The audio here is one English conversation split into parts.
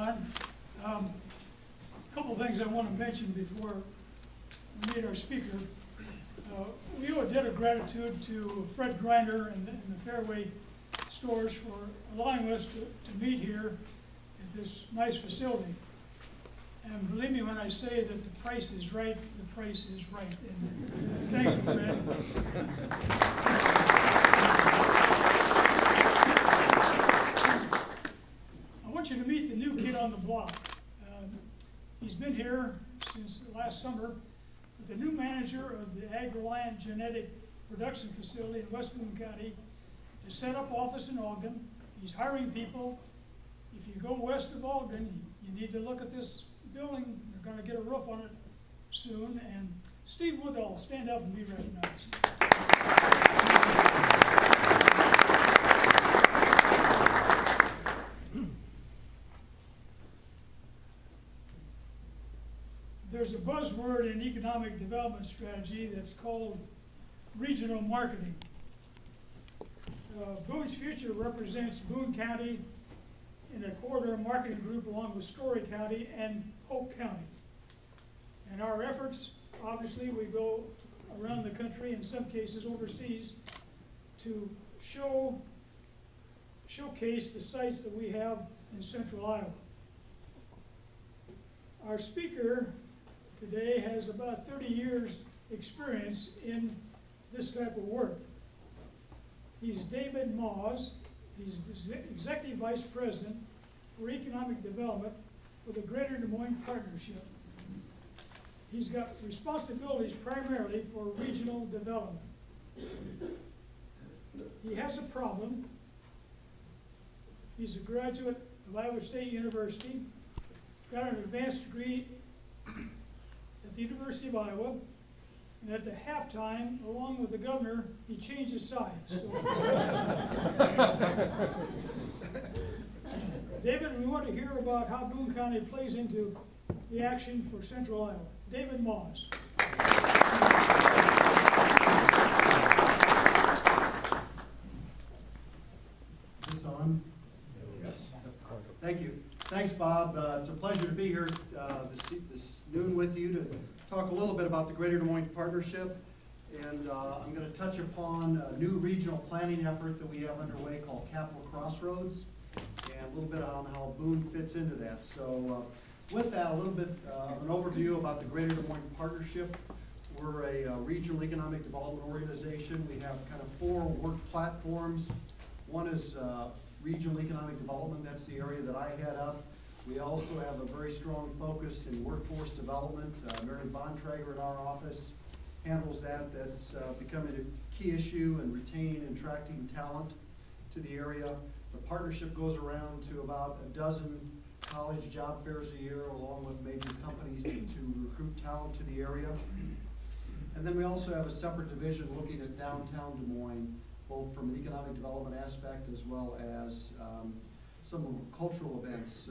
Don. A couple of things I want to mention before we meet our speaker. We owe a debt of gratitude to Fred Griner and the Fairway Stores for allowing us to meet here at this nice facility. And believe me when I say that the price is right, the price is right. And thank you, Fred. I want you to meet the new kid on the block. He's been here since last summer, but the new manager of the AgReliant Genetic Production Facility in West Boone County has set up office in Ogden. He's hiring people. If you go west of Ogden, you need to look at this building. They're going to get a roof on it soon. And Steve Woodall, stand up and be recognized. There's a buzzword in economic development strategy that's called regional marketing. Boone's future represents Boone County in a corridor marketing group along with Story County and Polk County. And our efforts, obviously, we go around the country, in some cases overseas, to showcase the sites that we have in central Iowa. Our speaker today has about 30 years experience in this type of work. He's David Moss. He's Executive Vice President for Economic Development for the Greater Des Moines Partnership. He's got responsibilities primarily for regional development. He has a problem. He's a graduate of Iowa State University, got an advanced degree at the University of Iowa, and at the halftime, along with the governor, he changed his sides. So. David, we want to hear about how Boone County plays into the action for Central Iowa. David Moss. Is this on? Yes. Thank you. Thanks, Bob. It's a pleasure to be here this noon with you to talk a little bit about the Greater Des Moines Partnership. And I'm going to touch upon a new regional planning effort that we have underway called Capital Crossroads, and a little bit on how Boone fits into that. So with that, a little bit of an overview about the Greater Des Moines Partnership. We're a regional economic development organization. We have kind of 4 work platforms. One is regional economic development. That's the area that I head up. We also have a very strong focus in workforce development. Mary Bontrager in our office handles that. That's becoming a key issue in retaining and attracting talent to the area. The partnership goes around to about a dozen college job fairs a year, along with major companies to recruit talent to the area. And then we also have a separate division looking at downtown Des Moines, both from an economic development aspect as well as some of the cultural events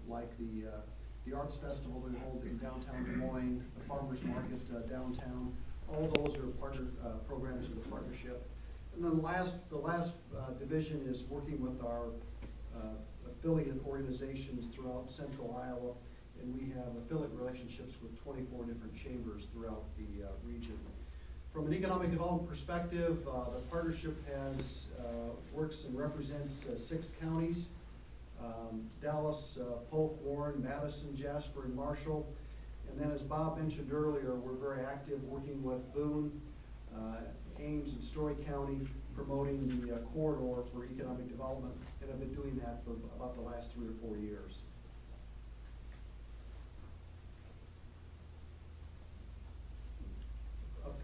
like the Arts Festival that we hold in downtown Des Moines, the Farmers Market downtown. All those are partner programs of the partnership. And then the last division is working with our affiliate organizations throughout central Iowa, and we have affiliate relationships with 24 different chambers throughout the region. From an economic development perspective, the partnership has works and represents 6 counties: Dallas, Polk, Warren, Madison, Jasper, and Marshall. And then, as Bob mentioned earlier, we're very active working with Boone, Ames, and Story County, promoting the corridor for economic development, and have been doing that for about the last 3 or 4 years.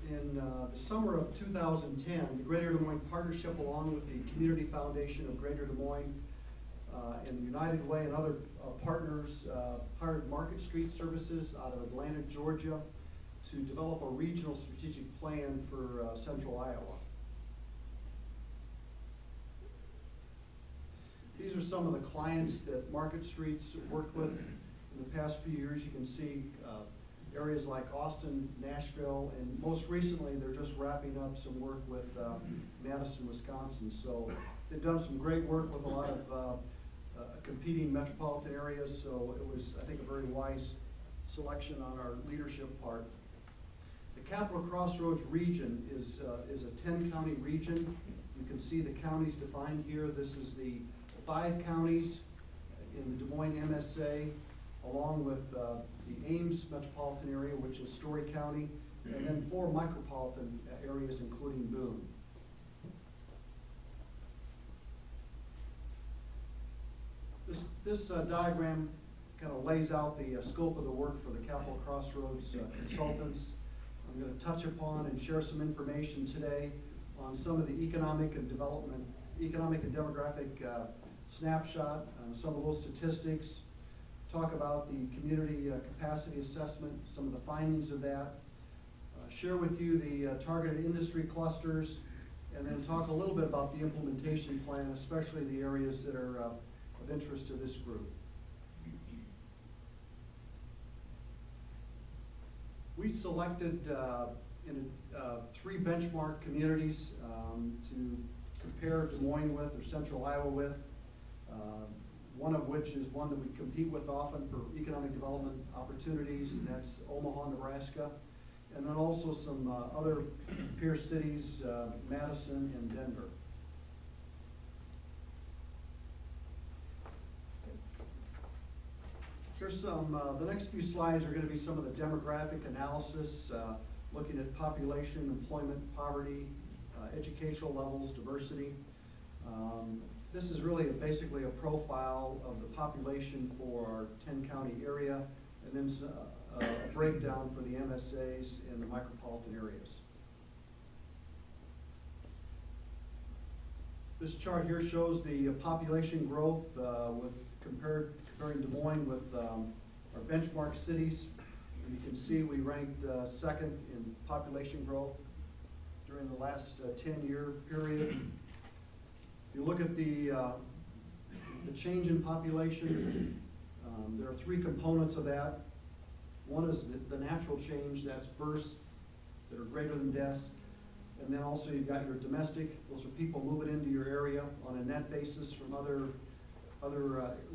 In the summer of 2010, the Greater Des Moines Partnership, along with the Community Foundation of Greater Des Moines and the United Way and other partners, hired Market Street Services out of Atlanta, Georgia, to develop a regional strategic plan for central Iowa. These are some of the clients that Market Street's worked with in the past few years. You can see areas like Austin, Nashville, and most recently they're just wrapping up some work with Madison, Wisconsin. So they've done some great work with a lot of competing metropolitan areas, so it was, I think, a very wise selection on our leadership part. The Capital Crossroads region is a 10-county region. You can see the counties defined here. This is the 5 counties in the Des Moines MSA, along with the Ames metropolitan area, which is Story County, and then 4 micropolitan areas, including Boone. This diagram kind of lays out the scope of the work for the Capital Crossroads consultants. I'm going to touch upon and share some information today on some of the economic and demographic snapshot, some of those statistics, talk about the community capacity assessment, some of the findings of that, share with you the targeted industry clusters, and then talk a little bit about the implementation plan, especially the areas that are of interest to this group. We selected 3 benchmark communities to compare Des Moines with, or Central Iowa with, one of which is one that we compete with often for economic development opportunities, and that's Omaha, Nebraska, and then also some other peer cities, Madison and Denver. Here's some, the next few slides are going to be some of the demographic analysis, looking at population, employment, poverty, educational levels, diversity. This is really basically a profile of the population for our 10-county area, and then a breakdown for the MSAs and the micropolitan areas. This chart here shows the population growth comparing Des Moines with our benchmark cities. And you can see we ranked second in population growth during the last 10-year period. If you look at the change in population, there are 3 components of that. One is the natural change, that's births that are greater than deaths. And then also you've got your domestic, those are people moving into your area on a net basis from other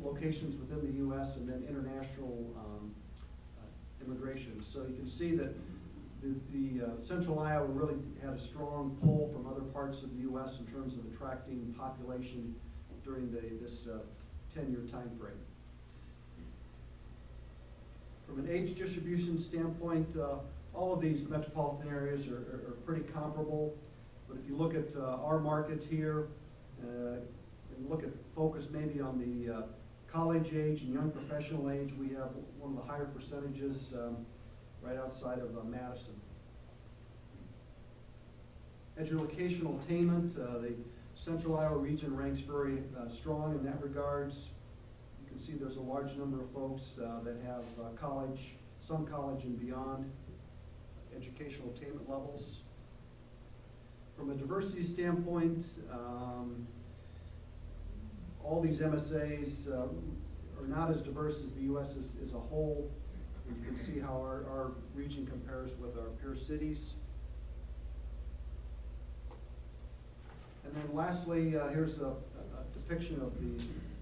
locations within the U.S., and then international immigration. So you can see that the Central Iowa really had a strong pull from other parts of the U.S. in terms of attracting population during this 10-year time frame. From an age distribution standpoint, all of these metropolitan areas are pretty comparable. But if you look at our market here, and look at focus maybe on the college age and young professional age, we have one of the higher percentages right outside of Madison. Educational attainment, the Central Iowa region ranks very strong in that regards. You can see there's a large number of folks that have college, some college and beyond educational attainment levels. From a diversity standpoint, all these MSAs are not as diverse as the U.S. as a whole. And you can see how our region compares with our peer cities. And then lastly, here's a depiction of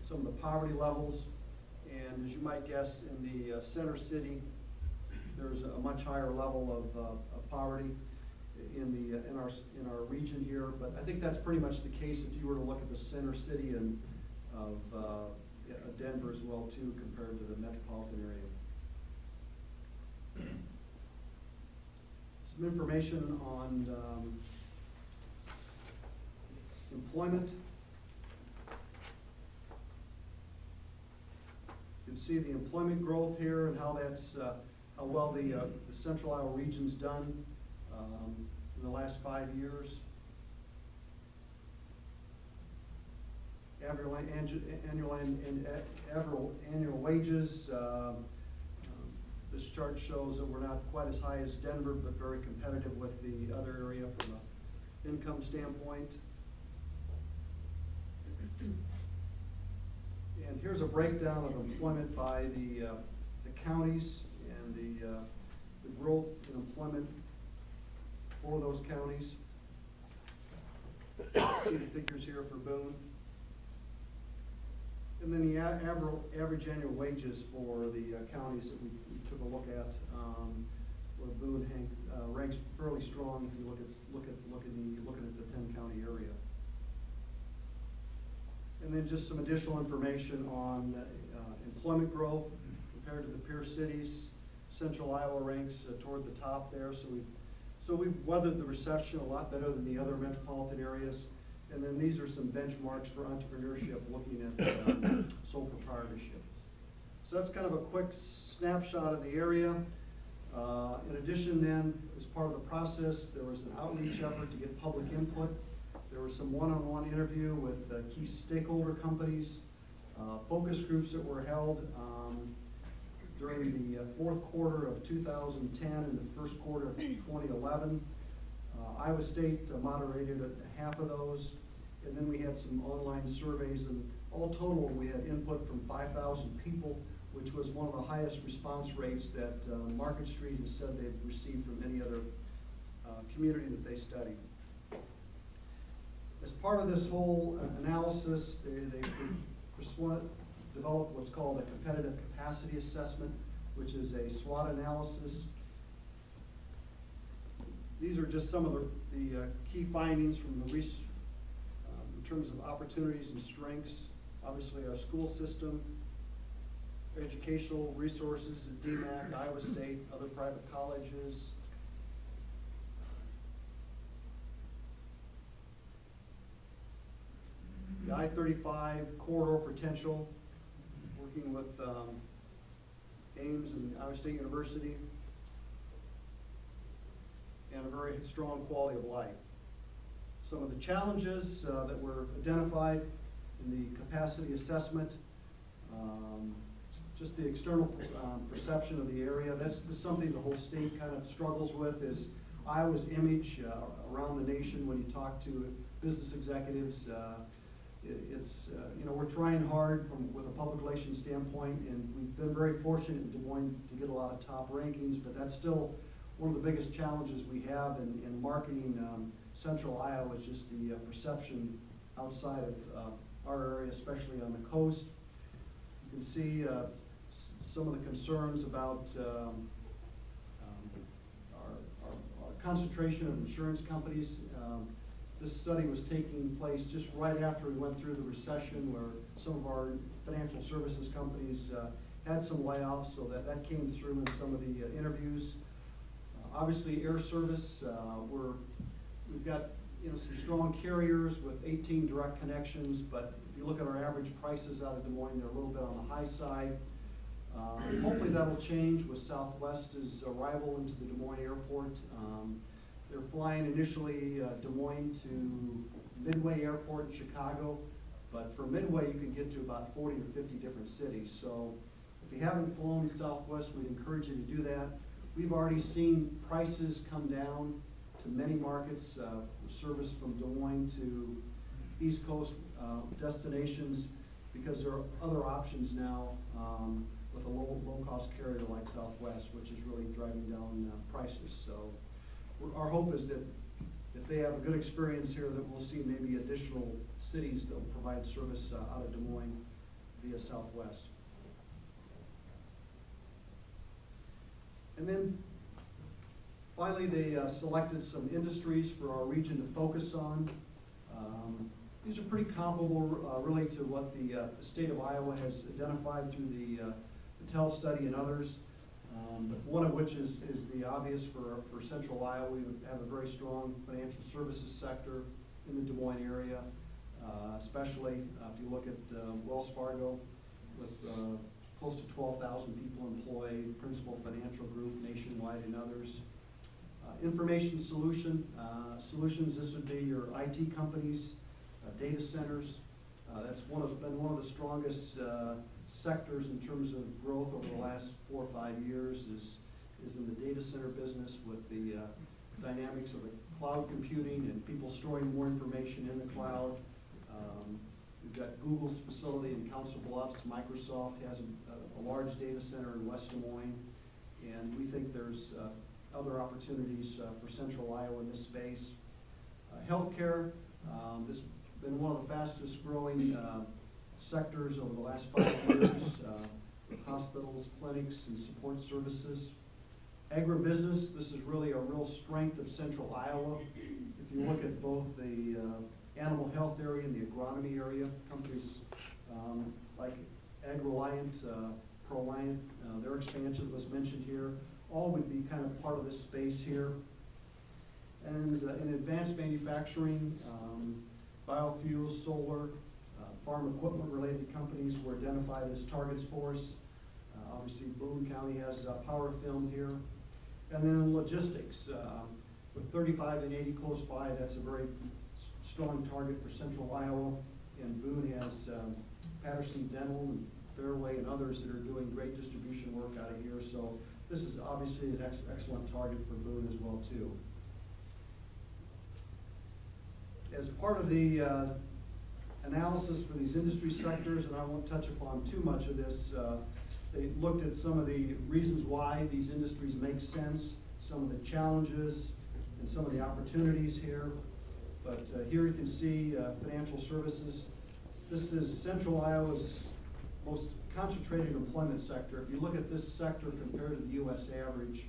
some of the poverty levels. And as you might guess, in the center city, there's a much higher level of poverty in our region here. But I think that's pretty much the case if you were to look at the center city of Denver as well too, compared to the metropolitan area. Some information on employment. You can see the employment growth here and how that's how well the Central Iowa region's done in the last 5 years. Annual wages. This chart shows that we're not quite as high as Denver, but very competitive with the other area from an income standpoint. And here's a breakdown of employment by the counties and the growth in employment for those counties. See the figures here for Boone. And then the average annual wages for the counties that we took a look at, where Boone ranks fairly strong if you look at the 10-county area. And then just some additional information on employment growth compared to the peer cities. Central Iowa ranks toward the top there, so we've weathered the recession a lot better than the other metropolitan areas. And then these are some benchmarks for entrepreneurship looking at sole proprietorship. So that's kind of a quick snapshot of the area. In addition then, as part of the process, there was an outreach effort to get public input. There was some one-on-one interview with key stakeholder companies, focus groups that were held during the fourth quarter of 2010 and the first quarter of 2011. Iowa State moderated half of those, and then we had some online surveys, and all total we had input from 5,000 people, which was one of the highest response rates that Market Street has said they've received from any other community that they studied. As part of this whole analysis, they developed what's called a competitive capacity assessment, which is a SWOT analysis. These are just some of the key findings from the research in terms of opportunities and strengths. Obviously, our school system, educational resources at DMACC, Iowa State, other private colleges. The I-35 corridor potential, working with Ames and Iowa State University, and a very strong quality of life. Some of the challenges that were identified in the capacity assessment, just the external perception of the area. That's something the whole state kind of struggles with, is Iowa's image around the nation. When you talk to business executives, we're trying hard with a public relations standpoint, and we've been very fortunate in Des Moines to get a lot of top rankings, but that's still one of the biggest challenges we have in marketing Central Iowa, is just the perception outside of our area, especially on the coast. You can see some of the concerns about our concentration of insurance companies. This study was taking place just right after we went through the recession, where some of our financial services companies had some layoffs, so that came through in some of the interviews. Obviously, air service, we've got some strong carriers with 18 direct connections, but if you look at our average prices out of Des Moines, they're a little bit on the high side. Hopefully that'll change with Southwest's arrival into the Des Moines airport. They're flying initially Des Moines to Midway Airport in Chicago, but from Midway you can get to about 40 or 50 different cities. So if you haven't flown Southwest, we'd encourage you to do that. We've already seen prices come down to many markets, service from Des Moines to East Coast destinations, because there are other options now with a low-cost carrier like Southwest, which is really driving down prices. So our hope is that if they have a good experience here, that we'll see maybe additional cities that will provide service out of Des Moines via Southwest. And then finally, they selected some industries for our region to focus on. These are pretty comparable really to what the state of Iowa has identified through the TEL study and others. But one of which is the obvious for Central Iowa. We have a very strong financial services sector in the Des Moines area, especially if you look at Wells Fargo with close to 12,000 people employed, Principal Financial Group, Nationwide, and others. Information solutions, this would be your IT companies, data centers. That's been one of the strongest sectors in terms of growth over the last 4 or 5 years, is in the data center business, with the dynamics of the cloud computing and people storing more information in the cloud. We've got Google's facility in Council Bluffs. Microsoft has a large data center in West Des Moines, and we think there's other opportunities for Central Iowa in this space. Healthcare, this has been one of the fastest growing sectors over the last 5 years, with hospitals, clinics, and support services. Agribusiness, this is really a real strength of central Iowa. If you look at both the animal health area and the agronomy area, companies like AgReliant, ProLiant, their expansion was mentioned here, all would be kind of part of this space here. And in advanced manufacturing, biofuels, solar, farm equipment related companies were identified as targets for us. Obviously Boone County has Power Film here. And then logistics, with 35 and 80 close by, that's a very strong target for central Iowa. And Boone has Patterson Dental and Fairway and others that are doing great distribution work out of here. So this is obviously an excellent target for Boone as well too. As part of the analysis for these industry sectors, and I won't touch upon too much of this, they looked at some of the reasons why these industries make sense, some of the challenges, and some of the opportunities here. But here you can see financial services. This is central Iowa's most concentrated employment sector. If you look at this sector compared to the U.S. average,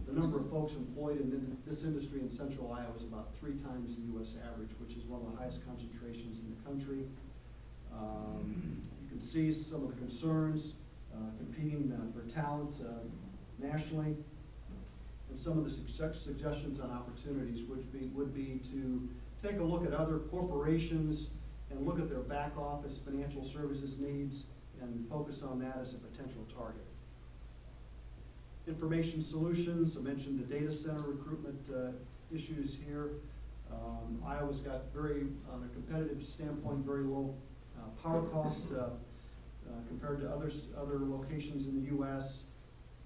the number of folks employed in this industry in central Iowa is about 3 times the U.S. average, which is one of the highest concentrations in the country. You can see some of the concerns, competing for talent nationally, and some of the suggestions on opportunities would be to take a look at other corporations and look at their back office financial services needs and focus on that as a potential target. Information solutions, I mentioned the data center recruitment issues here. Iowa's got on a competitive standpoint, very low power cost compared to other locations in the U.S.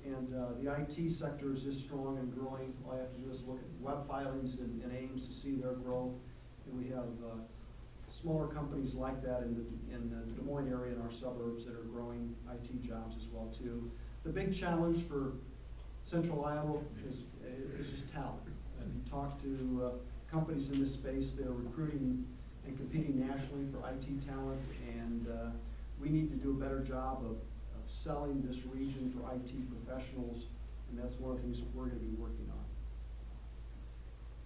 And the IT sector is just strong and growing. All you have to do is look at web filings and Ames to see their growth. And we have smaller companies like that in the Des Moines area in our suburbs that are growing IT jobs as well too. The big challenge for central Iowa is just talent. If you talk to companies in this space, they're recruiting and competing nationally for IT talent, and we need to do a better job of selling this region for IT professionals, and that's one of the things that we're going to be working on.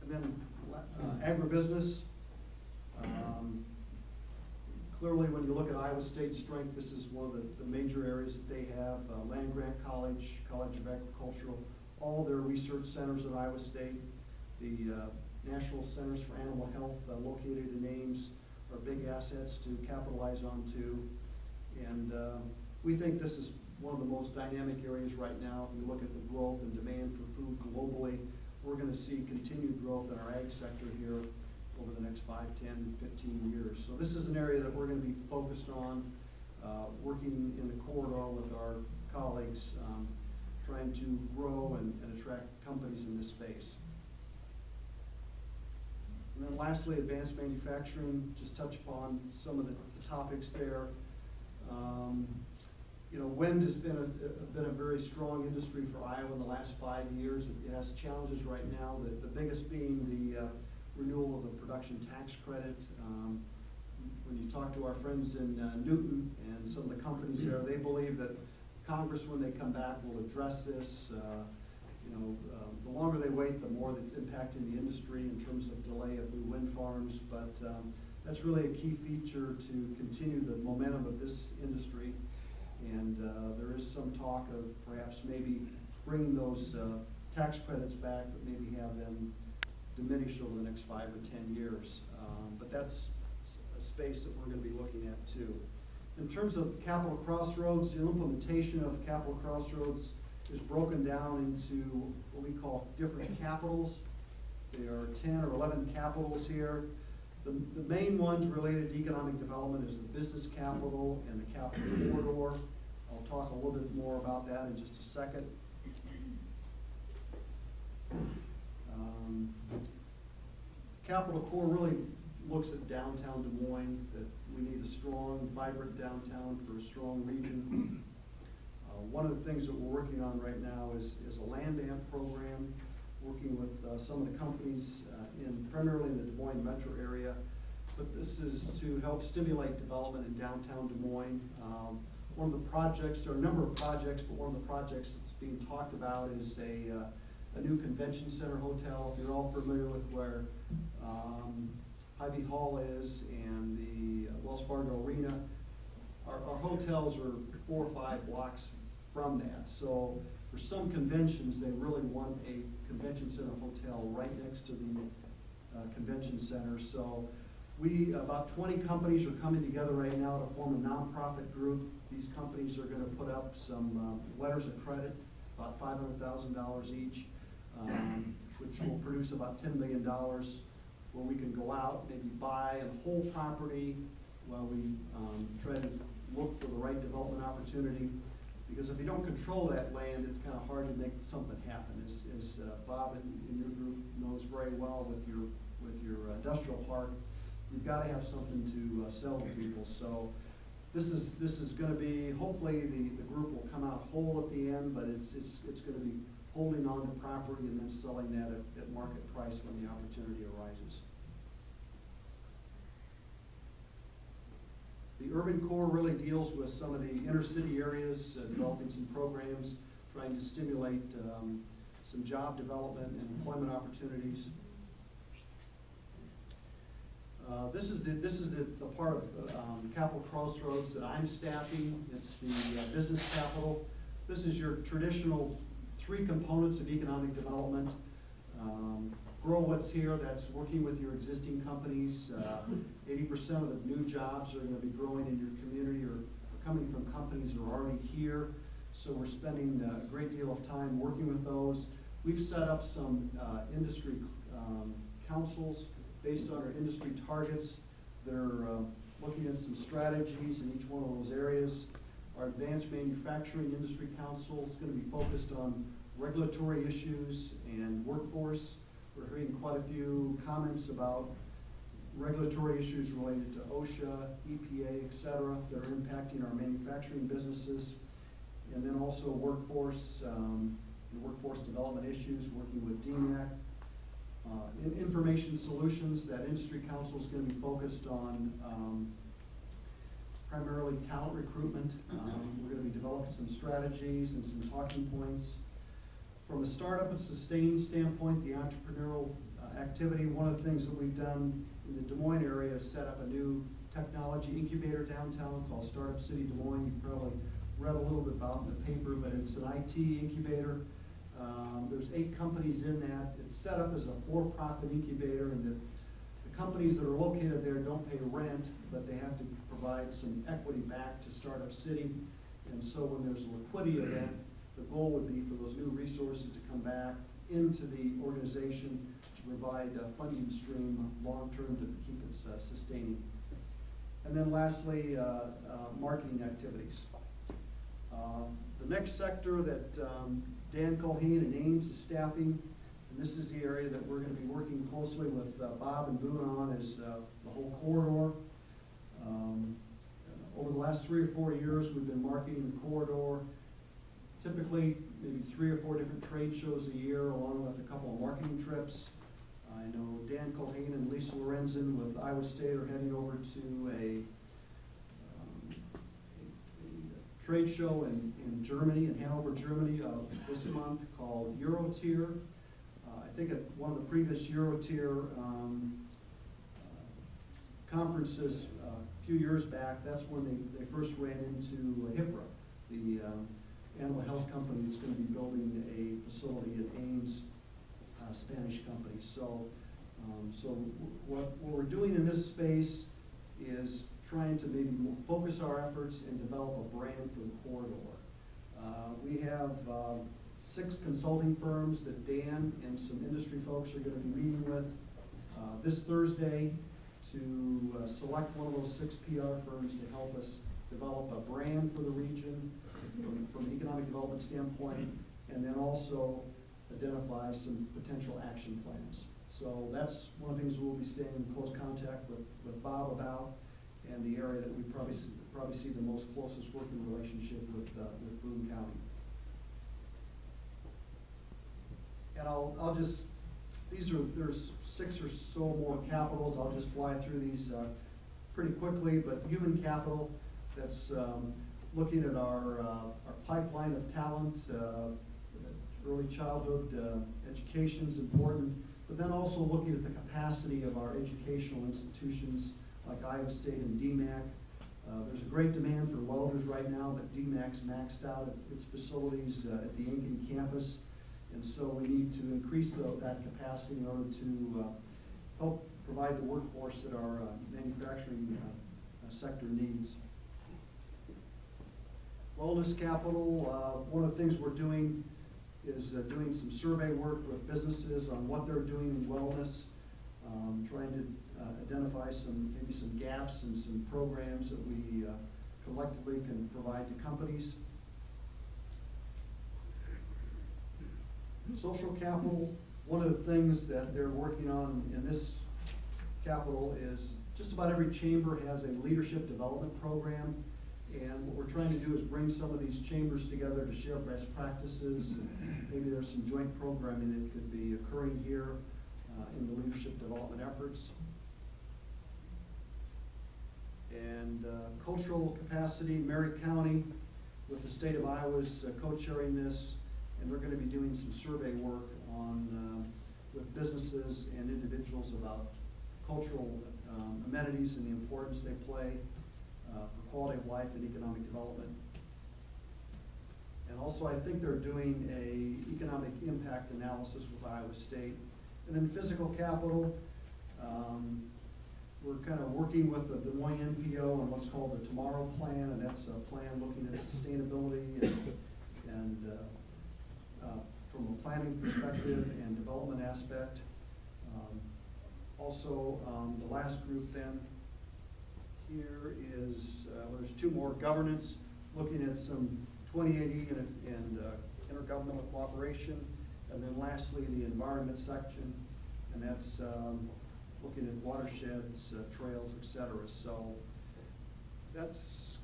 And then agribusiness. Clearly, when you look at Iowa State's strength, this is one of the major areas that they have. Land Grant College, College of Agricultural, all their research centers at Iowa State. The National Centers for Animal Health located in Ames are big assets to capitalize on too. And we think this is one of the most dynamic areas right now. If you look at the growth and demand for food globally, we're going to see continued growth in our ag sector here over the next 5, 10, 15 years. So this is an area that we're going to be focused on, working in the corridor with our colleagues, trying to grow and attract companies in this space. And then lastly, advanced manufacturing, just touch upon some of the topics there. Wind has been a very strong industry for Iowa in the last 5 years. It has challenges right now, the biggest being the renewal of the production tax credit. When you talk to our friends in Newton and some of the companies there, they believe that Congress, when they come back, will address this. The longer they wait, the more that's impacting the industry in terms of delay of new wind farms. But that's really a key feature to continue the momentum of this industry. And there is some talk of perhaps maybe bringing those tax credits back, but maybe have them diminish over the next 5 or 10 years. But that's a space that we're going to be looking at too. In terms of Capital Crossroads, the implementation of Capital Crossroads is broken down into what we call different capitals. There are 10 or 11 capitals here. The main ones related to economic development is the business capital and the capital corridor. I'll talk a little bit more about that in just a second. Capital Core really looks at downtown Des Moines, that we need a strong, vibrant downtown for a strong region. One of the things that we're working on right now is a land bank program, working with some of the companies primarily in the Des Moines metro area but this is to help stimulate development in downtown Des Moines. One of the projects, there are a number of projects, but one of the projects that's being talked about is a new convention center hotel. If you're all familiar with where Hy-Vee Hall is and the Wells Fargo Arena, our hotels are 4 or 5 blocks from that. So for some conventions, they really want a convention center hotel right next to the convention center. So about 20 companies are coming together right now to form a nonprofit group. These companies are going to put up some letters of credit, about $500,000 each, which will produce about $10 million, where we can go out, maybe buy a whole property while we try to look for the right development opportunity. Because if you don't control that land, it's kind of hard to make something happen. As Bob in your group knows very well with your industrial park, you've got to have something to sell to people. So this is going to be, hopefully the group will come out whole at the end, but it's going to be holding on to property and then selling that at market price when the opportunity arises. The Urban Core really deals with some of the inner city areas, developing some programs, trying to stimulate some job development and employment opportunities. This is the part of Capital Crossroads that I'm staffing. It's the business capital. This is your traditional 3 components of economic development. Grow what's here, that's working with your existing companies. 80% of the new jobs are going to be growing in your community or coming from companies that are already here. So we're spending a great deal of time working with those. We've set up some industry councils based on our industry targets that are looking at some strategies in each one of those areas. Our Advanced Manufacturing Industry Council is going to be focused on regulatory issues and workforce. We're hearing quite a few comments about regulatory issues related to OSHA, EPA, et cetera, that are impacting our manufacturing businesses. And then also workforce development issues, working with DMAC. Information solutions, that industry council is going to be focused on primarily talent recruitment. We're going to be developing some strategies and some talking points. From a startup and sustain standpoint, the entrepreneurial activity, one of the things that we've done in the Des Moines area is set up a new technology incubator downtown called Startup City Des Moines. You've probably read a little bit about it in the paper, but it's an IT incubator. There's 8 companies in that. It's set up as a for-profit incubator, and the companies that are located there don't pay rent, but they have to provide some equity back to Startup City. And so when there's a liquidity event, the goal would be for those new resources to come back into the organization to provide a funding stream long-term to keep it sustaining. And then lastly, marketing activities. The next sector that Dan Culhane and Ames is staffing, and this is the area that we're going to be working closely with Bob and Boone on, is the whole corridor. Over the last 3 or 4 years, we've been marketing the corridor. Typically, maybe 3 or 4 different trade shows a year, along with a couple of marketing trips. I know Dan Culhane and Lisa Lorenzen with Iowa State are heading over to a trade show in Germany, in Hanover, Germany, this month called Eurotier. I think at one of the previous Eurotier conferences a few years back, that's when they first ran into HIPRA, the animal health company that's going to be building a facility at Ames, Spanish company. So what we're doing in this space is trying to maybe focus our efforts and develop a brand for the corridor. We have 6 consulting firms that Dan and some industry folks are going to be meeting with this Thursday to select one of those 6 PR firms to help us develop a brand for the region from an economic development standpoint, and then also identify some potential action plans. So that's one of the things we'll be staying in close contact with Bob about, and the area that we probably see the most closest working relationship with Boone County. And I'll just There's 6 or so more capitals. I'll just fly through these pretty quickly, but human capital, that's looking at our pipeline of talent. Early childhood education is important, but then also looking at the capacity of our educational institutions like Iowa State and DMACC. There's a great demand for welders right now, but DMACC's maxed out at its facilities at the Aiken campus, and so we need to increase that capacity in order to help provide the workforce that our manufacturing sector needs. Wellness capital, one of the things we're doing is doing some survey work with businesses on what they're doing in wellness, trying to identify maybe some gaps and some programs that we collectively can provide to companies. Social capital, one of the things that they're working on in this capital is just about every chamber has a leadership development program. And what we're trying to do is bring some of these chambers together to share best practices. And maybe there's some joint programming that could be occurring here in the leadership development efforts. And cultural capacity, Merritt County with the state of Iowa is co-chairing this, and they're going to be doing some survey work on with businesses and individuals about cultural amenities and the importance they play for quality of life and economic development. And also, I think they're doing a economic impact analysis with Iowa State. And then physical capital, we're kind of working with the Des Moines NPO on what's called the Tomorrow Plan, and that's a plan looking at sustainability and from a planning perspective and development aspect. Also, the last group then here is, there's 2 more, governance, looking at some 2080 and intergovernmental cooperation, and then lastly the environment section, and that's looking at watersheds, trails, etc. So that's,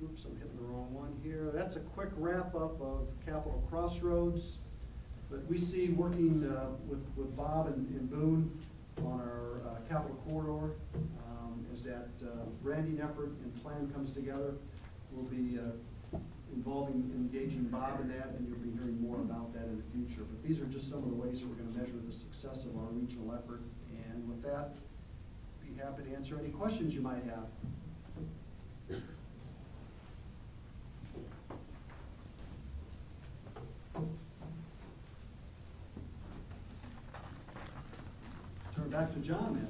oops, I'm hitting the wrong one here. That's a quick wrap up of Capital Crossroads, but we see working with Bob and Boone on our capital corridor. As that branding effort and plan comes together, we'll be engaging Bob in that, and you'll be hearing more about that in the future. But these are just some of the ways that we're going to measure the success of our regional effort. And with that, be happy to answer any questions you might have. Turn back to John then.